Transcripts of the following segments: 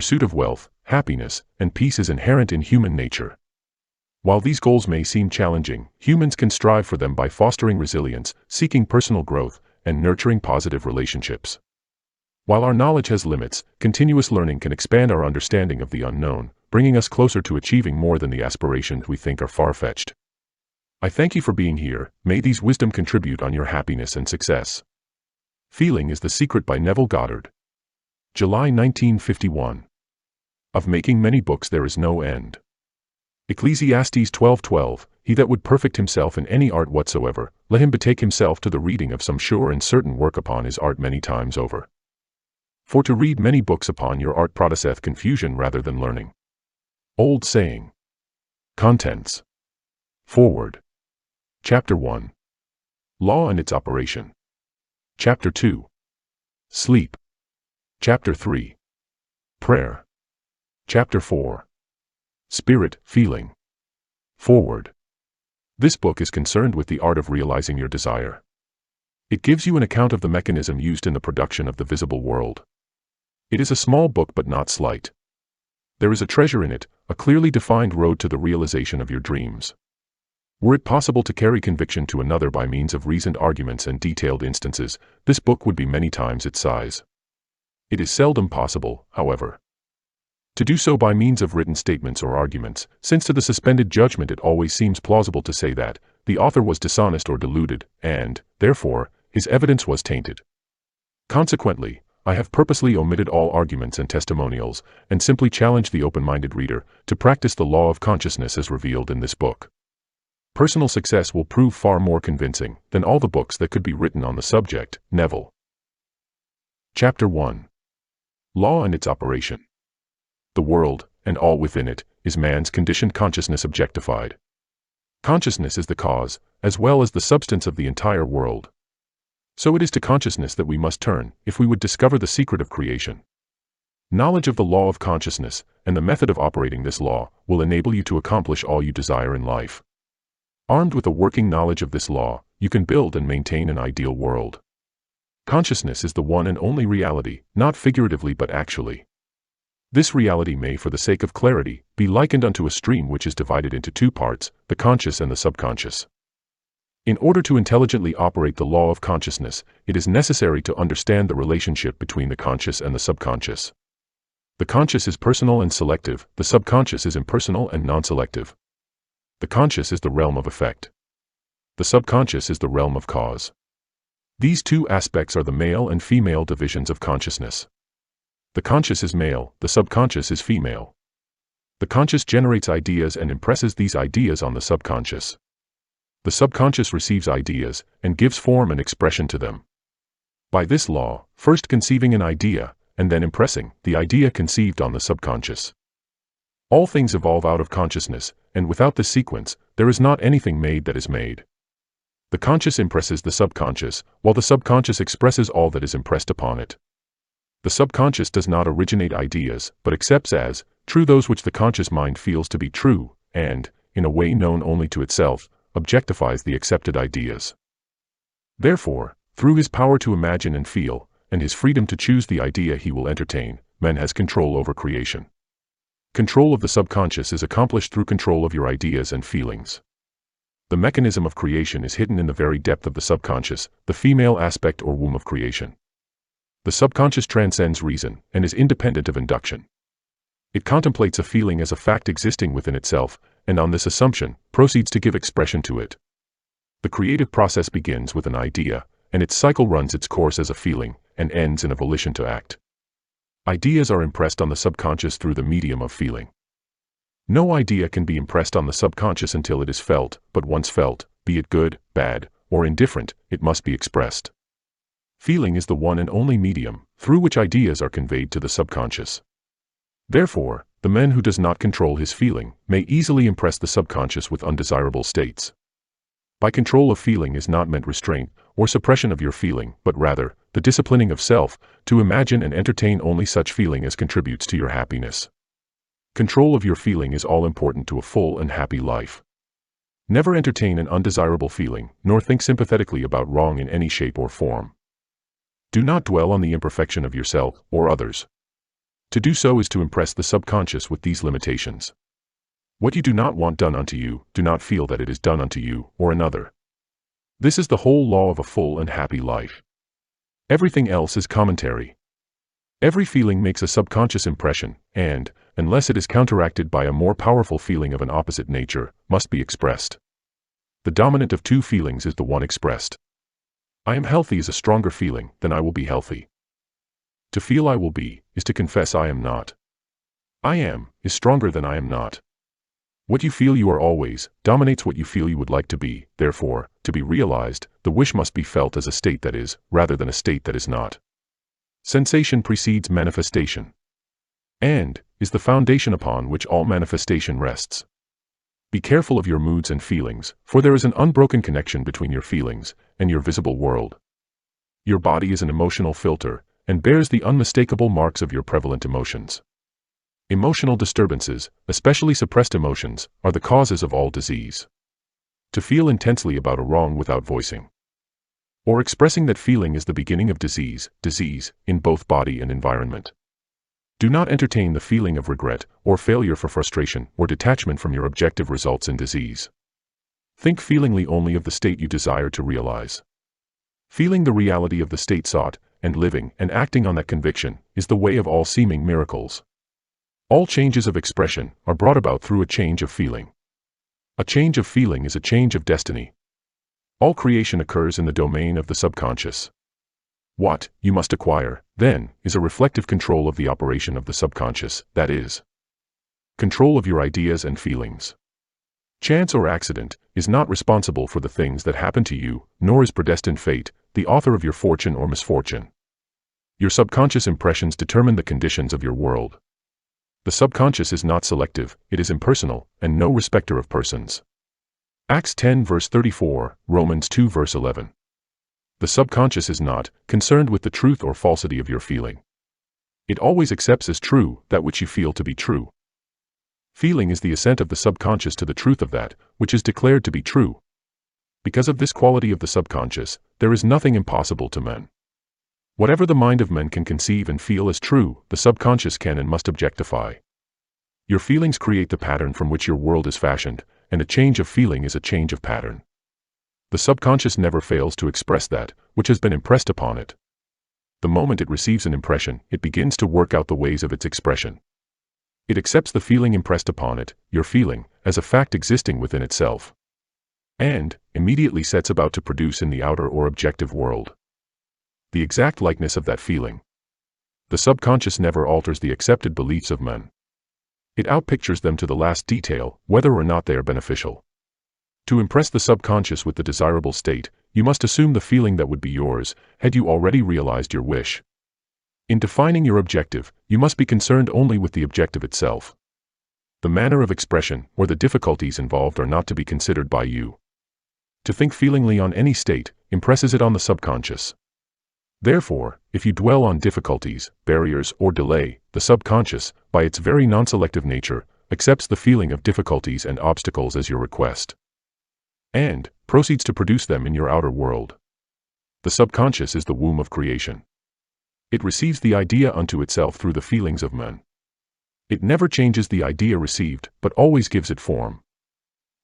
pursuit of wealth, happiness, and peace is inherent in human nature. While these goals may seem challenging, humans can strive for them by fostering resilience, seeking personal growth, and nurturing positive relationships. While our knowledge has limits, continuous learning can expand our understanding of the unknown, bringing us closer to achieving more than the aspirations we think are far-fetched. I thank you for being here. May these wisdom contribute on your happiness and success. Feeling is the Secret by Neville Goddard. July 1951. Of making many books there is no end. Ecclesiastes 12:12, he that would perfect himself in any art whatsoever, let him betake himself to the reading of some sure and certain work upon his art many times over. For to read many books upon your art produceth confusion rather than learning. Old saying. Contents. Foreword. Chapter 1. Law and its operation. Chapter 2. Sleep. Chapter 3. Prayer. Chapter 4. Spirit, feeling. Foreword. This book is concerned with the art of realizing your desire. It gives you an account of the mechanism used in the production of the visible world. It is a small book but not slight. There is a treasure in it, a clearly defined road to the realization of your dreams. Were it possible to carry conviction to another by means of reasoned arguments and detailed instances, this book would be many times its size. It is seldom possible, however, to do so by means of written statements or arguments, since to the suspended judgment it always seems plausible to say that the author was dishonest or deluded, and, therefore, his evidence was tainted. Consequently, I have purposely omitted all arguments and testimonials, and simply challenged the open-minded reader to practice the law of consciousness as revealed in this book. Personal success will prove far more convincing than all the books that could be written on the subject. Neville. Chapter 1. Law and its operation. The world, and all within it, is man's conditioned consciousness objectified. Consciousness is the cause, as well as the substance of the entire world. So it is to consciousness that we must turn, if we would discover the secret of creation. Knowledge of the law of consciousness, and the method of operating this law, will enable you to accomplish all you desire in life. Armed with a working knowledge of this law, you can build and maintain an ideal world. Consciousness is the one and only reality, not figuratively but actually. This reality may, for the sake of clarity, be likened unto a stream which is divided into two parts, the conscious and the subconscious. In order to intelligently operate the law of consciousness, it is necessary to understand the relationship between the conscious and the subconscious. The conscious is personal and selective, the subconscious is impersonal and non-selective. The conscious is the realm of effect. The subconscious is the realm of cause. These two aspects are the male and female divisions of consciousness. The conscious is male, the subconscious is female. The conscious generates ideas and impresses these ideas on the subconscious. The subconscious receives ideas and gives form and expression to them. By this law, first conceiving an idea, and then impressing the idea conceived on the subconscious. All things evolve out of consciousness, and without this sequence, there is not anything made that is made. The conscious impresses the subconscious, while the subconscious expresses all that is impressed upon it. The subconscious does not originate ideas, but accepts as true those which the conscious mind feels to be true, and, in a way known only to itself, objectifies the accepted ideas. Therefore, through his power to imagine and feel, and his freedom to choose the idea he will entertain, man has control over creation. Control of the subconscious is accomplished through control of your ideas and feelings. The mechanism of creation is hidden in the very depth of the subconscious, the female aspect or womb of creation. The subconscious transcends reason, and is independent of induction. It contemplates a feeling as a fact existing within itself, and on this assumption, proceeds to give expression to it. The creative process begins with an idea, and its cycle runs its course as a feeling, and ends in a volition to act. Ideas are impressed on the subconscious through the medium of feeling. No idea can be impressed on the subconscious until it is felt, but once felt, be it good, bad, or indifferent, it must be expressed. Feeling is the one and only medium through which ideas are conveyed to the subconscious. Therefore, the man who does not control his feeling may easily impress the subconscious with undesirable states. By control of feeling is not meant restraint or suppression of your feeling, but rather, the disciplining of self, to imagine and entertain only such feeling as contributes to your happiness. Control of your feeling is all important to a full and happy life. Never entertain an undesirable feeling, nor think sympathetically about wrong in any shape or form. Do not dwell on the imperfection of yourself or others. To do so is to impress the subconscious with these limitations. What you do not want done unto you, do not feel that it is done unto you or another. This is the whole law of a full and happy life. Everything else is commentary. Every feeling makes a subconscious impression, and, unless it is counteracted by a more powerful feeling of an opposite nature, must be expressed. The dominant of two feelings is the one expressed. I am healthy is a stronger feeling than I will be healthy. To feel I will be, is to confess I am not. I am, is stronger than I am not. What you feel you are always, dominates what you feel you would like to be. Therefore, to be realized, the wish must be felt as a state that is, rather than a state that is not. Sensation precedes manifestation, and is the foundation upon which all manifestation rests. Be careful of your moods and feelings, for there is an unbroken connection between your feelings and your visible world. Your body is an emotional filter, and bears the unmistakable marks of your prevalent emotions. Emotional disturbances, especially suppressed emotions, are the causes of all disease. To feel intensely about a wrong without voicing or expressing that feeling is the beginning of disease, in both body and environment. Do not entertain the feeling of regret or failure for frustration or detachment from your objective results in disease. Think feelingly only of the state you desire to realize. Feeling the reality of the state sought, and living and acting on that conviction, is the way of all seeming miracles. All changes of expression are brought about through a change of feeling. A change of feeling is a change of destiny. All creation occurs in the domain of the subconscious. What you must acquire, then, is a reflective control of the operation of the subconscious, that is, control of your ideas and feelings. Chance or accident is not responsible for the things that happen to you, nor is predestined fate the author of your fortune or misfortune. Your subconscious impressions determine the conditions of your world. The subconscious is not selective, it is impersonal, and no respecter of persons. Acts 10 verse 34, Romans 2 verse 11. The subconscious is not concerned with the truth or falsity of your feeling. It always accepts as true that which you feel to be true. Feeling is the assent of the subconscious to the truth of that which is declared to be true. Because of this quality of the subconscious, there is nothing impossible to men. Whatever the mind of men can conceive and feel as true, the subconscious can and must objectify. Your feelings create the pattern from which your world is fashioned, and a change of feeling is a change of pattern. The subconscious never fails to express that which has been impressed upon it. The moment it receives an impression, it begins to work out the ways of its expression. It accepts the feeling impressed upon it, your feeling, as a fact existing within itself, and immediately sets about to produce in the outer or objective world the exact likeness of that feeling. The subconscious never alters the accepted beliefs of men. It outpictures them to the last detail, whether or not they are beneficial. To impress the subconscious with the desirable state, you must assume the feeling that would be yours, had you already realized your wish. In defining your objective, you must be concerned only with the objective itself. The manner of expression, or the difficulties involved are not to be considered by you. To think feelingly on any state, impresses it on the subconscious. Therefore, if you dwell on difficulties, barriers, or delay, the subconscious, by its very non-selective nature, accepts the feeling of difficulties and obstacles as your request, and proceeds to produce them in your outer world. The subconscious is the womb of creation. It receives the idea unto itself through the feelings of men. It never changes the idea received, but always gives it form.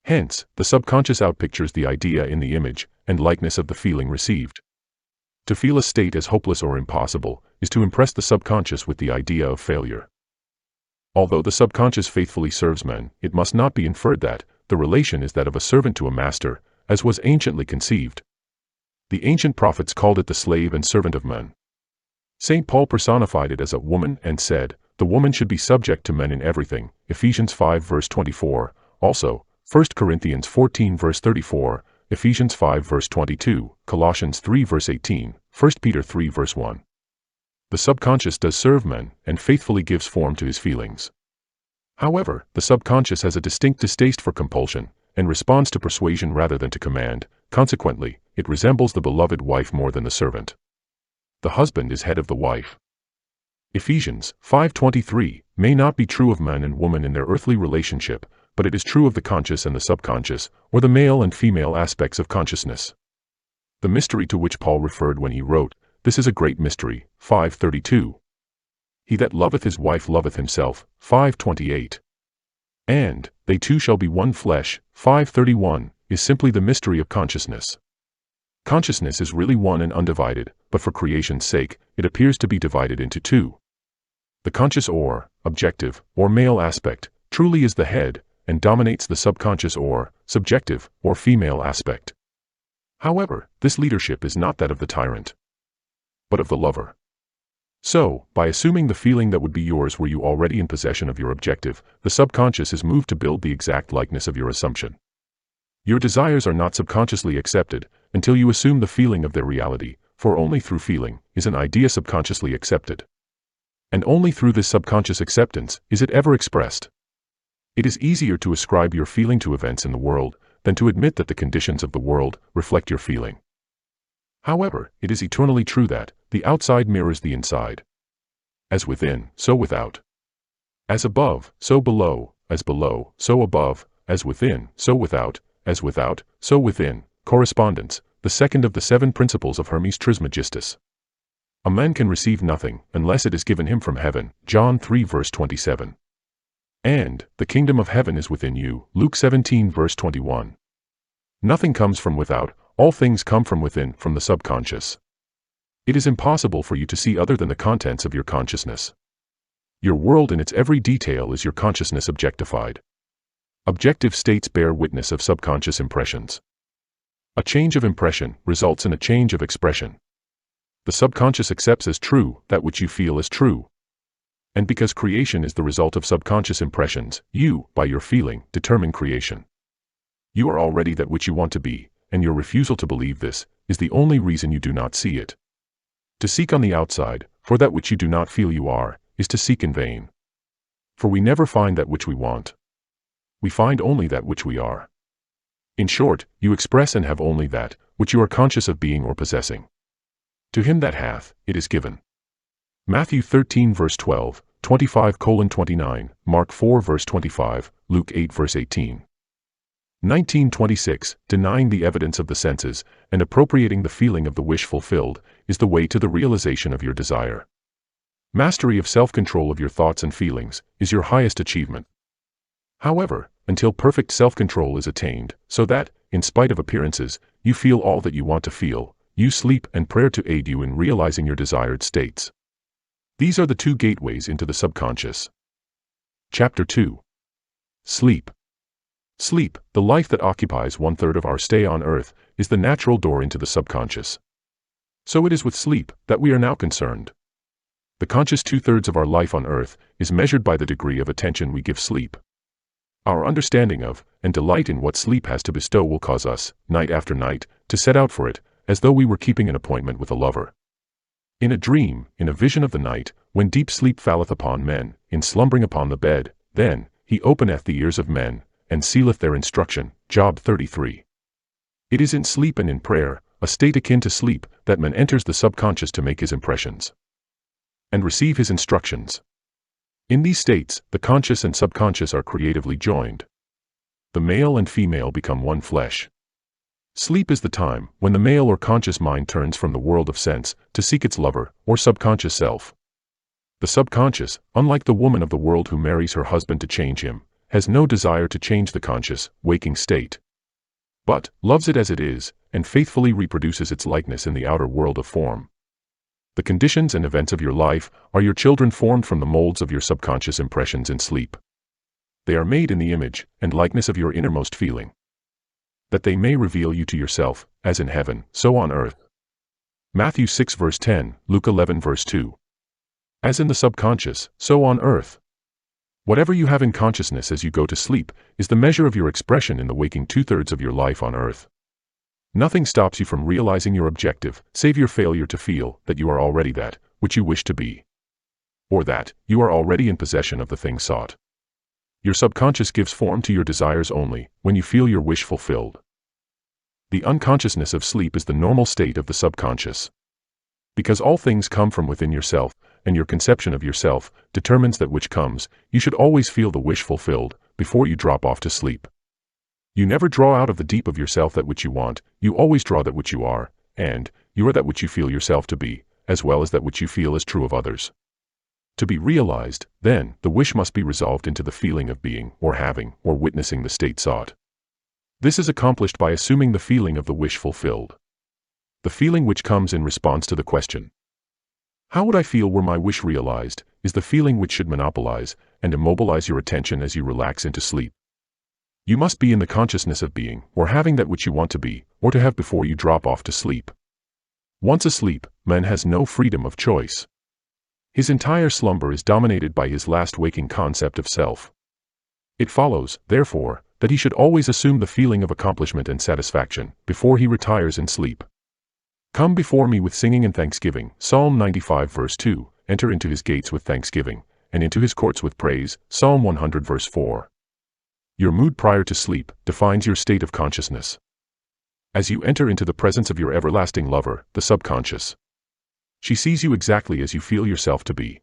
Hence, the subconscious outpictures the idea in the image and likeness of the feeling received. To feel a state as hopeless or impossible is to impress the subconscious with the idea of failure. Although the subconscious faithfully serves men, it must not be inferred that the relation is that of a servant to a master, as was anciently conceived. The ancient prophets called it the slave and servant of men. St. Paul personified it as a woman and said, the woman should be subject to men in everything, Ephesians 5 verse 24, also, 1 Corinthians 14 verse 34, Ephesians 5 verse 22, Colossians 3 verse 18, 1 Peter 3 verse 1. The subconscious does serve men, and faithfully gives form to his feelings. However, the subconscious has a distinct distaste for compulsion, and responds to persuasion rather than to command. Consequently, it resembles the beloved wife more than the servant. The husband is head of the wife. Ephesians 5:23 may not be true of man and woman in their earthly relationship, but it is true of the conscious and the subconscious, or the male and female aspects of consciousness. The mystery to which Paul referred when he wrote, "This is a great mystery," 5:32. He that loveth his wife loveth himself. 5:28. And, they two shall be one flesh. 5:31, is simply the mystery of consciousness. Consciousness is really one and undivided, but for creation's sake, it appears to be divided into two. The conscious or objective or male aspect truly is the head and dominates the subconscious or subjective or female aspect. However, this leadership is not that of the tyrant, but of the lover. So, by assuming the feeling that would be yours were you already in possession of your objective, the subconscious is moved to build the exact likeness of your assumption. Your desires are not subconsciously accepted until you assume the feeling of their reality, for only through feeling is an idea subconsciously accepted. And only through this subconscious acceptance is it ever expressed. It is easier to ascribe your feeling to events in the world than to admit that the conditions of the world reflect your feeling. However, it is eternally true that the outside mirrors the inside. As within, so without. As above, so below, as below, so above, as within, so without, as without, so within. Correspondence, the second of the 7 principles of Hermes Trismegistus. A man can receive nothing unless it is given him from heaven. John 3 verse 27. And, the kingdom of heaven is within you. Luke 17 verse 21. Nothing comes from without, all things come from within, from the subconscious. It is impossible for you to see other than the contents of your consciousness. Your world in its every detail is your consciousness objectified. Objective states bear witness of subconscious impressions. A change of impression results in a change of expression. The subconscious accepts as true that which you feel as true. And because creation is the result of subconscious impressions, you, by your feeling, determine creation. You are already that which you want to be, and your refusal to believe this is the only reason you do not see it. To seek on the outside, for that which you do not feel you are, is to seek in vain. For we never find that which we want. We find only that which we are. In short, you express and have only that which you are conscious of being or possessing. To him that hath, it is given. Matthew 13 verse 12, 25:29, Mark 4 verse 25, Luke 8 verse 18. 1926, denying the evidence of the senses and appropriating the feeling of the wish fulfilled is the way to the realization of your desire. Mastery of self-control of your thoughts and feelings is your highest achievement. However, until perfect self-control is attained, so that, in spite of appearances, you feel all that you want to feel, use sleep and prayer to aid you in realizing your desired states. These are the 2 gateways into the subconscious. Chapter 2. Sleep. Sleep, the life that occupies 1/3 of our stay on earth, is the natural door into the subconscious. So it is with sleep that we are now concerned. The conscious 2/3 of our life on earth is measured by the degree of attention we give sleep. Our understanding of and delight in what sleep has to bestow will cause us, night after night, to set out for it, as though we were keeping an appointment with a lover. In a dream, in a vision of the night, when deep sleep falleth upon men, in slumbering upon the bed, then he openeth the ears of men, and sealeth their instruction. Job 33. It is in sleep and in prayer, a state akin to sleep, that man enters the subconscious to make his impressions and receive his instructions. In these states, the conscious and subconscious are creatively joined. The male and female become one flesh. Sleep is the time when the male or conscious mind turns from the world of sense to seek its lover or subconscious self. The subconscious, unlike the woman of the world who marries her husband to change him, has no desire to change the conscious, waking state, but loves it as it is and faithfully reproduces its likeness in the outer world of form. The conditions and events of your life are your children formed from the molds of your subconscious impressions in sleep. They are made in the image and likeness of your innermost feeling, that they may reveal you to yourself, as in heaven, so on earth. Matthew 6 verse 10, Luke 11 verse 2. As in the subconscious, so on earth. Whatever you have in consciousness as you go to sleep is the measure of your expression in the waking 2/3 of your life on earth. Nothing stops you from realizing your objective, save your failure to feel that you are already that which you wish to be, or that you are already in possession of the thing sought. Your subconscious gives form to your desires only when you feel your wish fulfilled. The unconsciousness of sleep is the normal state of the subconscious. Because all things come from within yourself, and your conception of yourself determines that which comes, you should always feel the wish fulfilled before you drop off to sleep. You never draw out of the deep of yourself that which you want, you always draw that which you are, and you are that which you feel yourself to be, as well as that which you feel is true of others. To be realized, then, the wish must be resolved into the feeling of being, or having, or witnessing the state sought. This is accomplished by assuming the feeling of the wish fulfilled. The feeling which comes in response to the question, "How would I feel were my wish realized?" is the feeling which should monopolize and immobilize your attention as you relax into sleep. You must be in the consciousness of being, or having that which you want to be, or to have before you drop off to sleep. Once asleep, man has no freedom of choice. His entire slumber is dominated by his last waking concept of self. It follows, therefore, that he should always assume the feeling of accomplishment and satisfaction before he retires in sleep. Come before me with singing and thanksgiving, Psalm 95 verse 2, enter into his gates with thanksgiving, and into his courts with praise, Psalm 100 verse 4. Your mood prior to sleep defines your state of consciousness. As you enter into the presence of your everlasting lover, the subconscious, she sees you exactly as you feel yourself to be.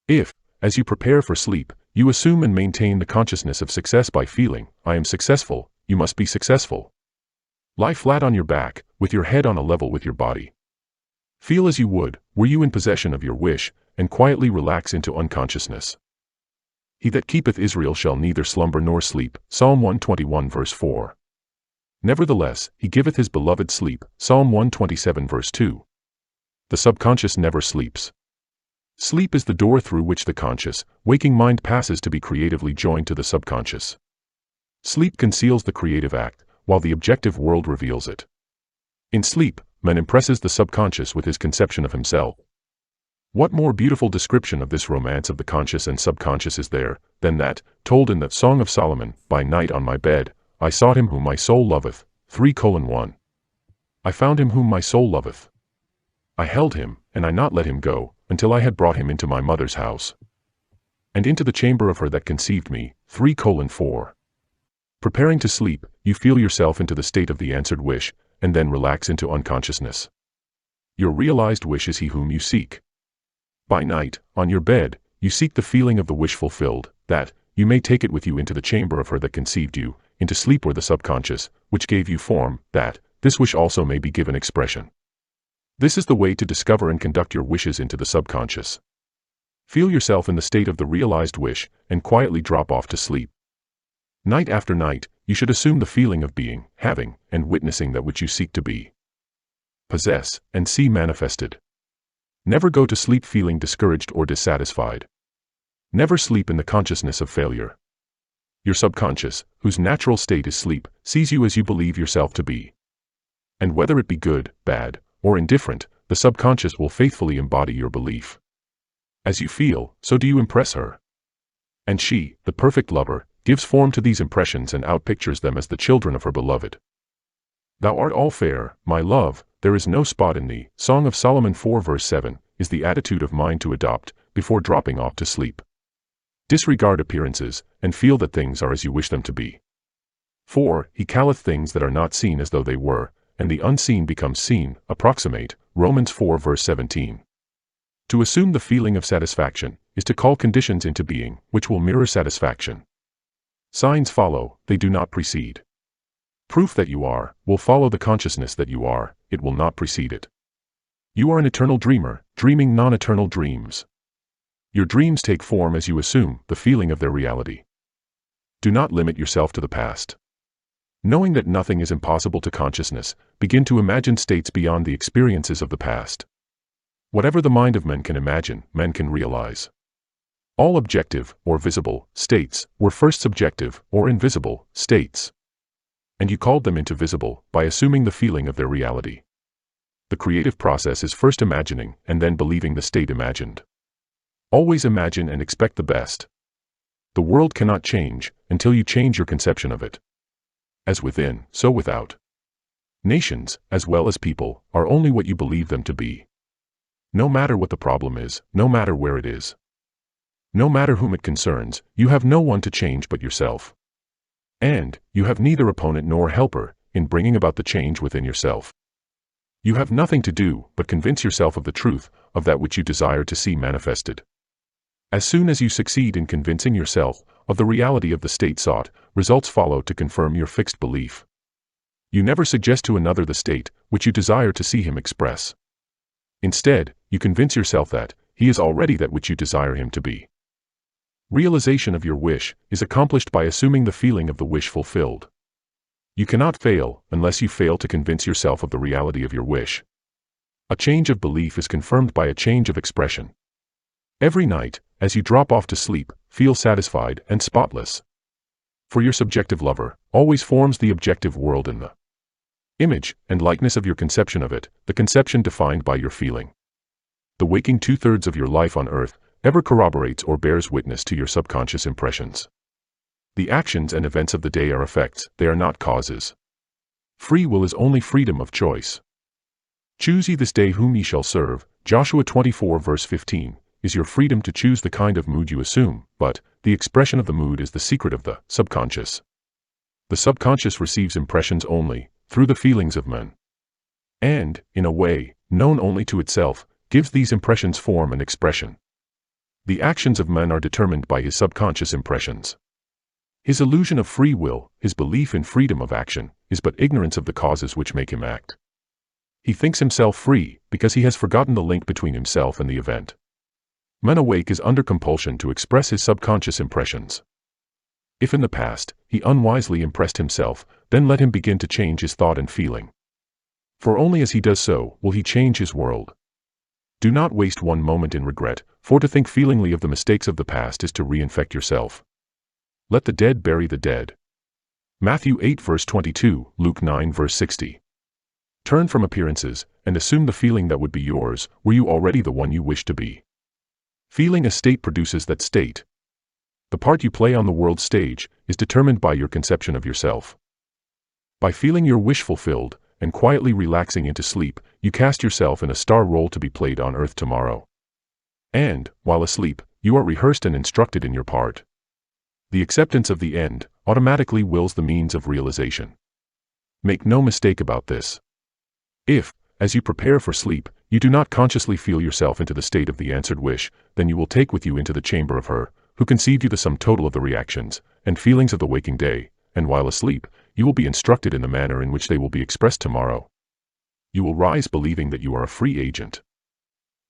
If, as you prepare for sleep, you assume and maintain the consciousness of success by feeling, "I am successful," you must be successful. Lie flat on your back, with your head on a level with your body. Feel as you would, were you in possession of your wish, and quietly relax into unconsciousness. He that keepeth Israel shall neither slumber nor sleep, Psalm 121 verse 4. Nevertheless, he giveth his beloved sleep, Psalm 127 verse 2. The subconscious never sleeps. Sleep is the door through which the conscious, waking mind passes to be creatively joined to the subconscious. Sleep conceals the creative act, while the objective world reveals it. In sleep, man impresses the subconscious with his conception of himself. What more beautiful description of this romance of the conscious and subconscious is there, than that, told in the Song of Solomon, "By night on my bed, I sought him whom my soul loveth." 3:1. I found him whom my soul loveth. I held him, and I not let him go, until I had brought him into my mother's house, and into the chamber of her that conceived me. 3:4. Preparing to sleep, you feel yourself into the state of the answered wish, and then relax into unconsciousness. Your realized wish is he whom you seek. By night, on your bed, you seek the feeling of the wish fulfilled, that you may take it with you into the chamber of her that conceived you, into sleep where the subconscious, which gave you form, that this wish also may be given expression. This is the way to discover and conduct your wishes into the subconscious. Feel yourself in the state of the realized wish, and quietly drop off to sleep. Night after night, you should assume the feeling of being, having, and witnessing that which you seek to be, possess, and see manifested. Never go to sleep feeling discouraged or dissatisfied. Never sleep in the consciousness of failure. Your subconscious, whose natural state is sleep, sees you as you believe yourself to be. And whether it be good, bad, or indifferent, the subconscious will faithfully embody your belief. As you feel, so do you impress her. And she, the perfect lover, gives form to these impressions and outpictures them as the children of her beloved. Thou art all fair, my love, there is no spot in thee, Song of Solomon 4 verse 7, is the attitude of mind to adopt, before dropping off to sleep. Disregard appearances, and feel that things are as you wish them to be. For, he calleth things that are not seen as though they were, and the unseen becomes seen, approximate, Romans 4 verse 17. To assume the feeling of satisfaction, is to call conditions into being, which will mirror satisfaction. Signs follow, they do not precede. Proof that you are, will follow the consciousness that you are, it will not precede it. You are an eternal dreamer, dreaming non-eternal dreams. Your dreams take form as you assume the feeling of their reality. Do not limit yourself to the past. Knowing that nothing is impossible to consciousness, begin to imagine states beyond the experiences of the past. Whatever the mind of men can imagine, men can realize. All objective, or visible, states were first subjective, or invisible, states. And you called them into visible, by assuming the feeling of their reality. The creative process is first imagining, and then believing the state imagined. Always imagine and expect the best. The world cannot change, until you change your conception of it. As within, so without. Nations, as well as people, are only what you believe them to be. No matter what the problem is, no matter where it is, no matter whom it concerns, you have no one to change but yourself. And, you have neither opponent nor helper, in bringing about the change within yourself. You have nothing to do, but convince yourself of the truth, of that which you desire to see manifested. As soon as you succeed in convincing yourself, of the reality of the state sought, results follow to confirm your fixed belief. You never suggest to another the state, which you desire to see him express. Instead, you convince yourself that, he is already that which you desire him to be. Realization of your wish is accomplished by assuming the feeling of the wish fulfilled. You cannot fail unless you fail to convince yourself of the reality of your wish. A change of belief is confirmed by a change of expression. Every night, as you drop off to sleep, feel satisfied and spotless. For your subjective lover always forms the objective world in the image and likeness of your conception of it, the conception defined by your feeling. The waking 2/3 of your life on earth ever corroborates or bears witness to your subconscious impressions. The actions and events of the day are effects, they are not causes. Free will is only freedom of choice. Choose ye this day whom ye shall serve, Joshua 24 verse 15, is your freedom to choose the kind of mood you assume, but the expression of the mood is the secret of the subconscious. The subconscious receives impressions only through the feelings of men. And, in a way, known only to itself, gives these impressions form and expression. The actions of men are determined by his subconscious impressions. His illusion of free will, his belief in freedom of action, is but ignorance of the causes which make him act. He thinks himself free because he has forgotten the link between himself and the event. Man awake is under compulsion to express his subconscious impressions. If in the past he unwisely impressed himself, then let him begin to change his thought and feeling. For only as he does so will he change his world. Do not waste one moment in regret, for to think feelingly of the mistakes of the past is to reinfect yourself. Let the dead bury the dead. Matthew 8 verse 22, Luke 9 verse 60. Turn from appearances, and assume the feeling that would be yours, were you already the one you wish to be. Feeling a state produces that state. The part you play on the world stage is determined by your conception of yourself. By feeling your wish fulfilled, and quietly relaxing into sleep, you cast yourself in a star role to be played on earth tomorrow. And, while asleep, you are rehearsed and instructed in your part. The acceptance of the end automatically wills the means of realization. Make no mistake about this. If, as you prepare for sleep, you do not consciously feel yourself into the state of the answered wish, then you will take with you into the chamber of her, who conceived you the sum total of the reactions and feelings of the waking day, and while asleep, you will be instructed in the manner in which they will be expressed tomorrow. You will rise believing that you are a free agent,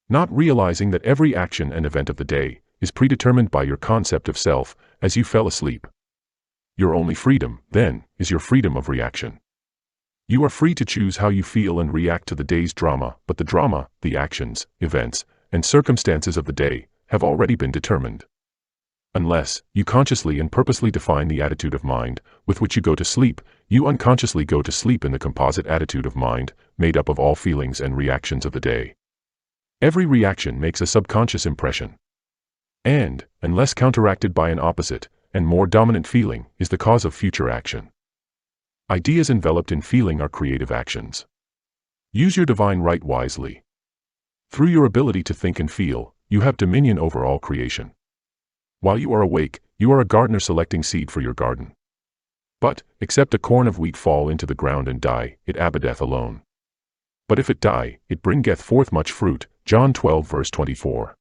not realizing that every action and event of the day is predetermined by your concept of self as you fell asleep. Your only freedom, then, is your freedom of reaction. You are free to choose how you feel and react to the day's drama, but the drama, the actions, events, and circumstances of the day have already been determined. Unless you consciously and purposely define the attitude of mind with which you go to sleep, you unconsciously go to sleep in the composite attitude of mind, made up of all feelings and reactions of the day. Every reaction makes a subconscious impression. And, unless counteracted by an opposite and more dominant feeling, is the cause of future action. Ideas enveloped in feeling are creative actions. Use your divine right wisely. Through your ability to think and feel, you have dominion over all creation. While you are awake, you are a gardener selecting seed for your garden. But, except a corn of wheat fall into the ground and die, it abideth alone. But if it die, it bringeth forth much fruit. John 12 verse 24.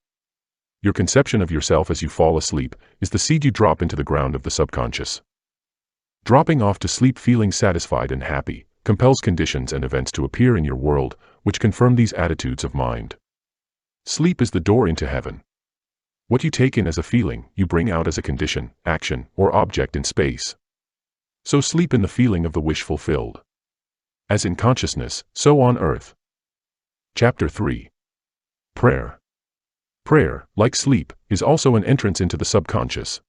Your conception of yourself as you fall asleep is the seed you drop into the ground of the subconscious. Dropping off to sleep feeling satisfied and happy compels conditions and events to appear in your world which confirm these attitudes of mind. Sleep is the door into heaven. What you take in as a feeling, you bring out as a condition, action, or object in space. So sleep in the feeling of the wish fulfilled. As in consciousness, so on earth. Chapter 3. Prayer. Prayer, like sleep, is also an entrance into the subconscious.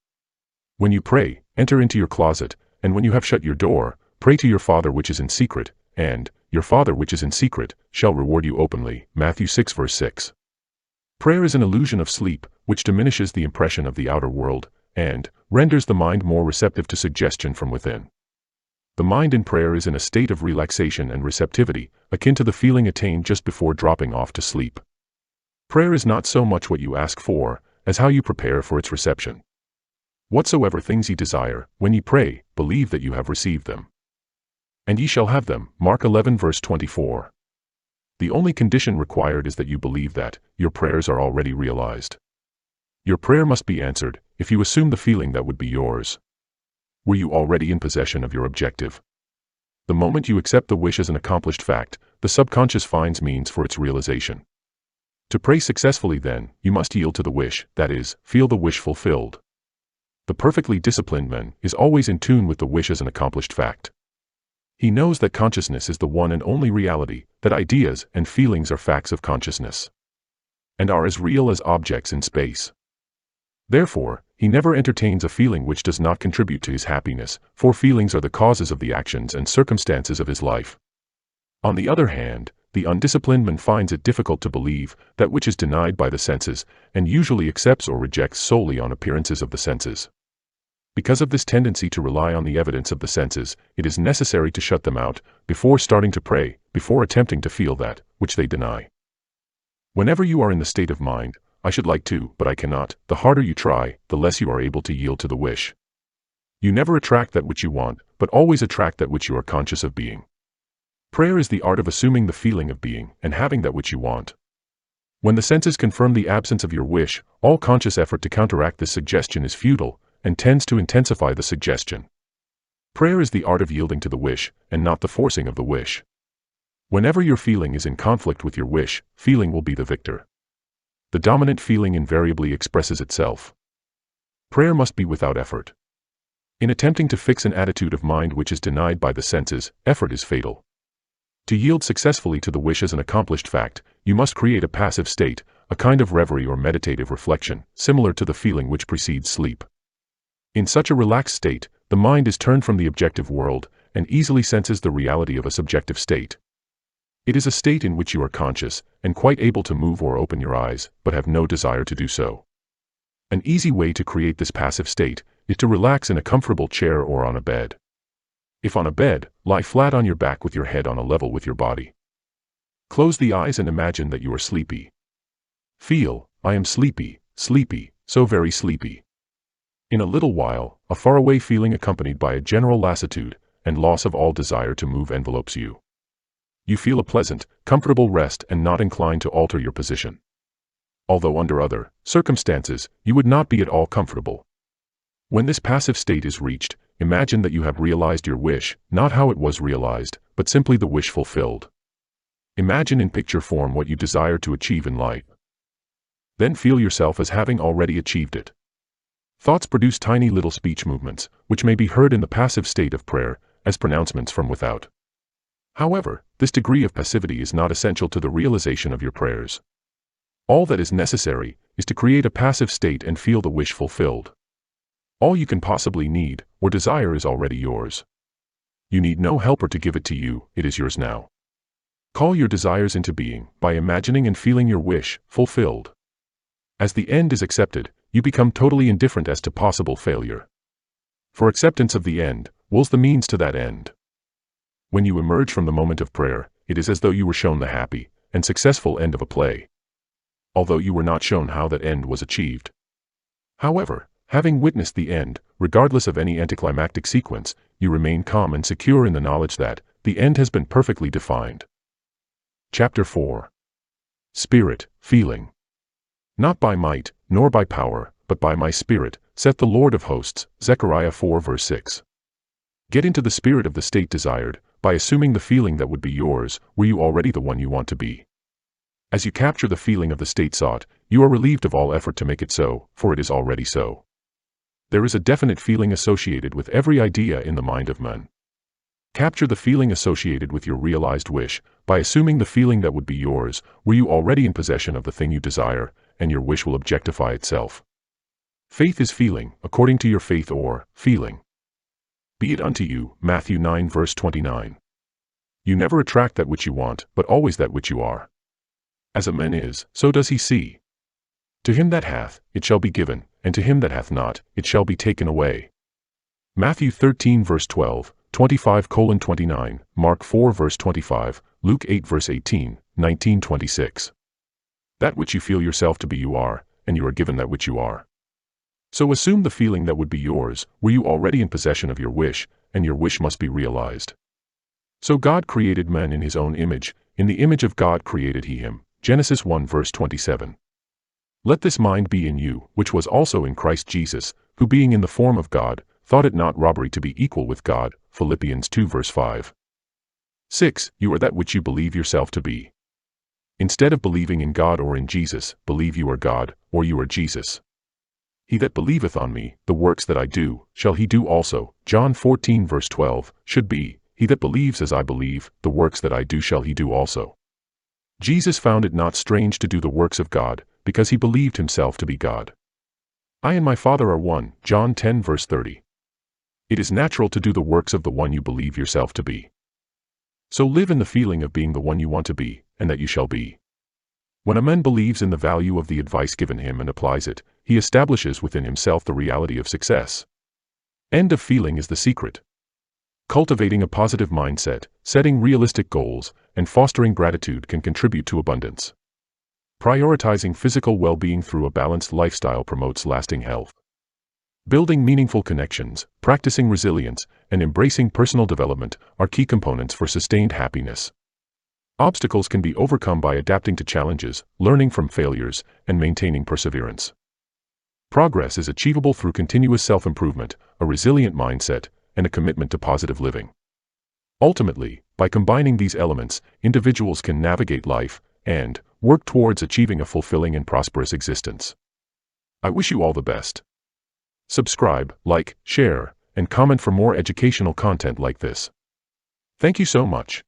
When you pray, enter into your closet, and when you have shut your door, pray to your Father which is in secret, and your Father which is in secret shall reward you openly. Matthew 6 verse 6. Prayer is an illusion of sleep, which diminishes the impression of the outer world, and renders the mind more receptive to suggestion from within. The mind in prayer is in a state of relaxation and receptivity, akin to the feeling attained just before dropping off to sleep. Prayer is not so much what you ask for, as how you prepare for its reception. Whatsoever things ye desire, when ye pray, believe that you have received them, and ye shall have them. Mark 11 verse 24. The only condition required is that you believe that your prayers are already realized. Your prayer must be answered if you assume the feeling that would be yours. Were you already in possession of your objective? The moment you accept the wish as an accomplished fact, the subconscious finds means for its realization. To pray successfully then, you must yield to the wish, that is, feel the wish fulfilled. The perfectly disciplined man is always in tune with the wish as an accomplished fact. He knows that consciousness is the one and only reality, that ideas and feelings are facts of consciousness, and are as real as objects in space. Therefore, he never entertains a feeling which does not contribute to his happiness, for feelings are the causes of the actions and circumstances of his life. On the other hand, the undisciplined man finds it difficult to believe that which is denied by the senses, and usually accepts or rejects solely on appearances of the senses. Because of this tendency to rely on the evidence of the senses, it is necessary to shut them out before starting to pray, before attempting to feel that which they deny. Whenever you are in the state of mind, I should like to, but I cannot, the harder you try, the less you are able to yield to the wish. You never attract that which you want, but always attract that which you are conscious of being. Prayer is the art of assuming the feeling of being and having that which you want. When the senses confirm the absence of your wish, all conscious effort to counteract this suggestion is futile and tends to intensify the suggestion. Prayer is the art of yielding to the wish, and not the forcing of the wish. Whenever your feeling is in conflict with your wish, feeling will be the victor. The dominant feeling invariably expresses itself. Prayer must be without effort. In attempting to fix an attitude of mind which is denied by the senses, effort is fatal. To yield successfully to the wish as an accomplished fact, you must create a passive state, a kind of reverie or meditative reflection, similar to the feeling which precedes sleep. In such a relaxed state, the mind is turned from the objective world, and easily senses the reality of a subjective state. It is a state in which you are conscious, and quite able to move or open your eyes, but have no desire to do so. An easy way to create this passive state is to relax in a comfortable chair or on a bed. If on a bed, lie flat on your back with your head on a level with your body. Close the eyes and imagine that you are sleepy. Feel, I am sleepy, sleepy, so very sleepy. In a little while, a faraway feeling accompanied by a general lassitude and loss of all desire to move envelopes you. You feel a pleasant, comfortable rest and not inclined to alter your position. Although under other circumstances, you would not be at all comfortable. When this passive state is reached, imagine that you have realized your wish, not how it was realized, but simply the wish fulfilled. Imagine in picture form what you desire to achieve in life. Then feel yourself as having already achieved it. Thoughts produce tiny little speech movements, which may be heard in the passive state of prayer, as pronouncements from without. However, this degree of passivity is not essential to the realization of your prayers. All that is necessary is to create a passive state and feel the wish fulfilled. All you can possibly need or desire is already yours. You need no helper to give it to you, it is yours now. Call your desires into being by imagining and feeling your wish fulfilled. As the end is accepted, you become totally indifferent as to possible failure. For acceptance of the end wills the means to that end. When you emerge from the moment of prayer, it is as though you were shown the happy and successful end of a play, although you were not shown how that end was achieved. However, having witnessed the end, regardless of any anticlimactic sequence, you remain calm and secure in the knowledge that the end has been perfectly defined. Chapter 4. Spirit, Feeling. Not by might, nor by power, but by my Spirit, saith the Lord of hosts, Zechariah 4 verse 6. Get into the spirit of the state desired, by assuming the feeling that would be yours, were you already the one you want to be. As you capture the feeling of the state sought, you are relieved of all effort to make it so, for it is already so. There is a definite feeling associated with every idea in the mind of man. Capture the feeling associated with your realized wish, by assuming the feeling that would be yours, were you already in possession of the thing you desire, and your wish will objectify itself. Faith is feeling, according to your faith or feeling. Be it unto you, Matthew 9 verse 29. You never attract that which you want, but always that which you are. As a man is, so does he see. To him that hath, it shall be given, and to him that hath not, it shall be taken away. Matthew 13 verse 12, 25:29, Mark 4 verse 25, Luke 8 verse 18, 19:26. That which you feel yourself to be you are, and you are given that which you are. So assume the feeling that would be yours, were you already in possession of your wish, and your wish must be realized. So God created man in his own image, in the image of God created he him. Genesis 1 verse 27. Let this mind be in you, which was also in Christ Jesus, who being in the form of God, thought it not robbery to be equal with God. Philippians 2 verse 5. 6. You are that which you believe yourself to be. Instead of believing in God or in Jesus, believe you are God, or you are Jesus. He that believeth on me, the works that I do, shall he do also. John 14 verse 12, should be, he that believes as I believe, the works that I do shall he do also. Jesus found it not strange to do the works of God, because he believed himself to be God. I and my Father are one. John 10 verse 30. It is natural to do the works of the one you believe yourself to be. So live in the feeling of being the one you want to be, and that you shall be. When a man believes in the value of the advice given him and applies it, he establishes within himself the reality of success. End of feeling is the secret. Cultivating a positive mindset, setting realistic goals, and fostering gratitude can contribute to abundance. Prioritizing physical well-being through a balanced lifestyle promotes lasting health. Building meaningful connections, practicing resilience, and embracing personal development are key components for sustained happiness. Obstacles can be overcome by adapting to challenges, learning from failures, and maintaining perseverance. Progress is achievable through continuous self-improvement, a resilient mindset, and a commitment to positive living. Ultimately, by combining these elements, individuals can navigate life and work towards achieving a fulfilling and prosperous existence. I wish you all the best. Subscribe, like, share, and comment for more educational content like this. Thank you so much.